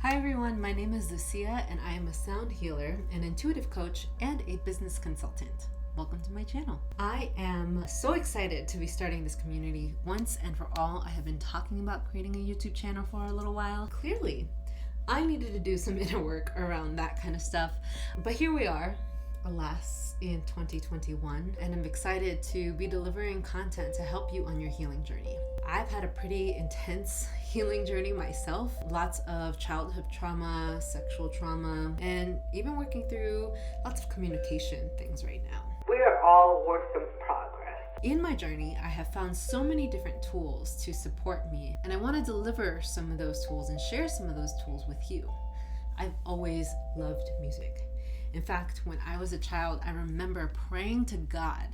Hi everyone, my name is Lucia and I am a sound healer, an intuitive coach, and a business consultant. Welcome to my channel. I am so excited to be starting this community once and for all. I have been talking about creating a YouTube channel for a little while. Clearly, I needed to do some inner work around that kind of stuff, but here we are, alas, in 2021, and I'm excited to be delivering content to help you on your healing journey. I've had a pretty intense healing journey myself, lots of childhood trauma, sexual trauma, and even working through lots of communication things right now. We are all work in progress. In my journey, I have found so many different tools to support me, and I want to deliver some of those tools and share some of those tools with you. I've always loved music. In fact, when I was a child, I remember praying to God.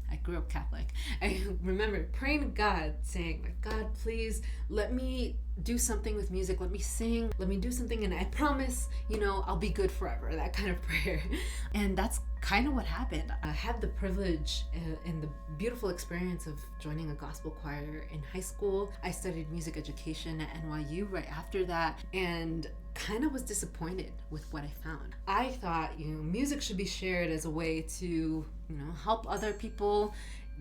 I grew up Catholic. I remember praying to God, saying, God, please let me do something with music. Let me sing. Let me do something. And I promise, I'll be good forever. That kind of prayer. And that's kind of what happened. I had the privilege and the beautiful experience of joining a gospel choir in high school. I studied music education at NYU right after that, and kind of was disappointed with what I found. I thought, music should be shared as a way to, help other people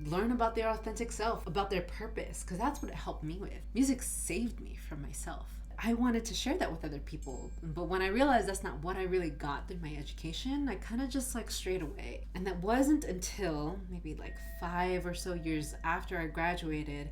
learn about their authentic self, about their purpose, because that's what it helped me with. Music saved me from myself. I wanted to share that with other people, but when I realized that's not what I really got through my education, I kind of just strayed away. And that wasn't until maybe 5 or so years after I graduated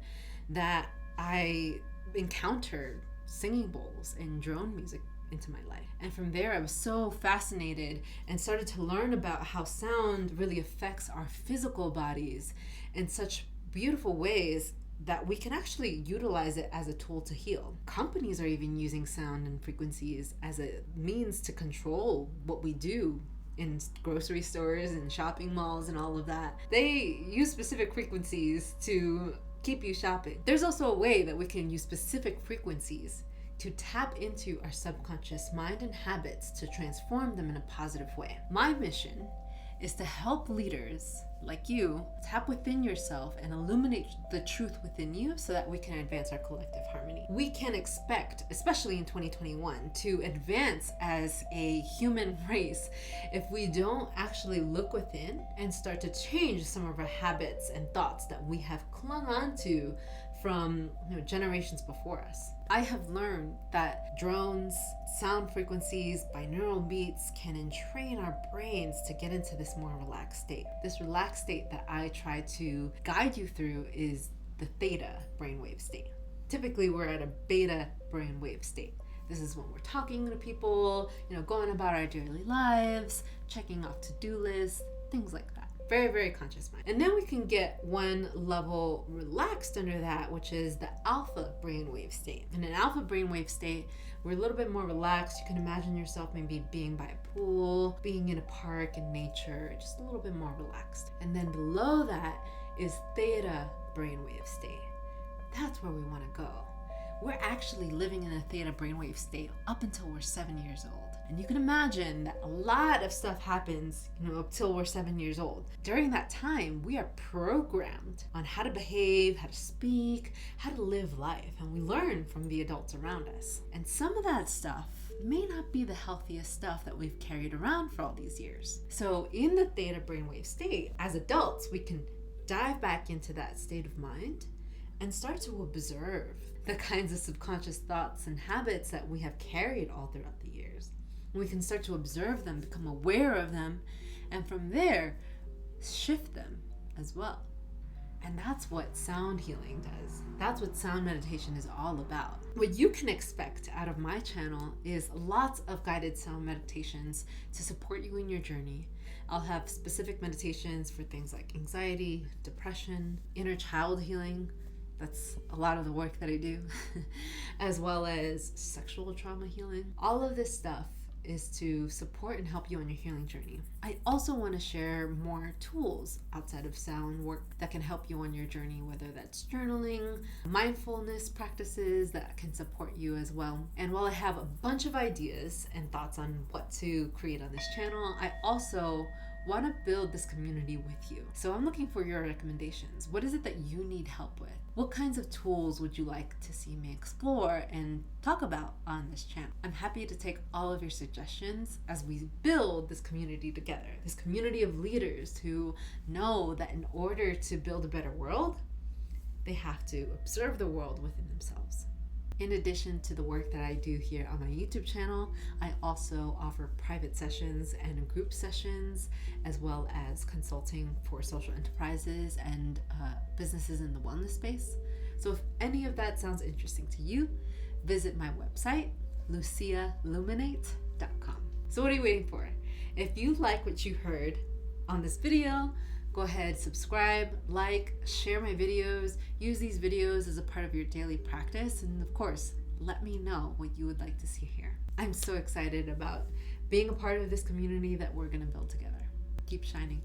that I encountered singing bowls and drone music into my life. And from there, I was so fascinated and started to learn about how sound really affects our physical bodies in such beautiful ways that we can actually utilize it as a tool to heal. Companies are even using sound and frequencies as a means to control what we do in grocery stores and shopping malls and all of that. They use specific frequencies to keep you shopping. There's also a way that we can use specific frequencies to tap into our subconscious mind and habits to transform them in a positive way. My mission is to help leaders like you tap within yourself and illuminate the truth within you so that we can advance our collective harmony. We can expect, especially in 2021, to advance as a human race if we don't actually look within and start to change some of our habits and thoughts that we have clung on to from generations before us. I have learned that drones, sound frequencies, binaural beats can entrain our brains to get into this more relaxed state. This relaxed state that I try to guide you through is the theta brainwave state. Typically, we're at a beta brainwave state. This is when we're talking to people, going about our daily lives, checking off to-do lists, things like that. Very, very conscious mind. And then we can get one level relaxed under that, which is the alpha brainwave state. In an alpha brainwave state, we're a little bit more relaxed. You can imagine yourself maybe being by a pool, being in a park in nature, just a little bit more relaxed. And then below that is theta brainwave state. That's where we want to go. We're actually living in a theta brainwave state up until we're 7 years old. And you can imagine that a lot of stuff happens, up till we're 7 years old. During that time, we are programmed on how to behave, how to speak, how to live life. And we learn from the adults around us. And some of that stuff may not be the healthiest stuff that we've carried around for all these years. So in the theta brainwave state, as adults, we can dive back into that state of mind and start to observe the kinds of subconscious thoughts and habits that we have carried all throughout the years. We can start to observe them, become aware of them, and from there, shift them as well. And that's what sound healing does. That's what sound meditation is all about. What you can expect out of my channel is lots of guided sound meditations to support you in your journey. I'll have specific meditations for things like anxiety, depression, inner child healing. That's a lot of the work that I do, as well as sexual trauma healing. All of this stuff is to support and help you on your healing journey. I also want to share more tools outside of sound work that can help you on your journey, whether that's journaling, mindfulness practices that can support you as well. And while I have a bunch of ideas and thoughts on what to create on this channel, I also want to build this community with you. So I'm looking for your recommendations. What is it that you need help with? What kinds of tools would you like to see me explore and talk about on this channel? I'm happy to take all of your suggestions as we build this community together, this community of leaders who know that in order to build a better world, they have to observe the world within themselves. In addition to the work that I do here on my YouTube channel, I also offer private sessions and group sessions, as well as consulting for social enterprises and businesses in the wellness space. So if any of that sounds interesting to you, visit my website, lucialuminate.com. So what are you waiting for? If you like what you heard on this video, go ahead, subscribe, like, share my videos, use these videos as a part of your daily practice, and of course, let me know what you would like to see here. I'm so excited about being a part of this community that we're gonna build together. Keep shining.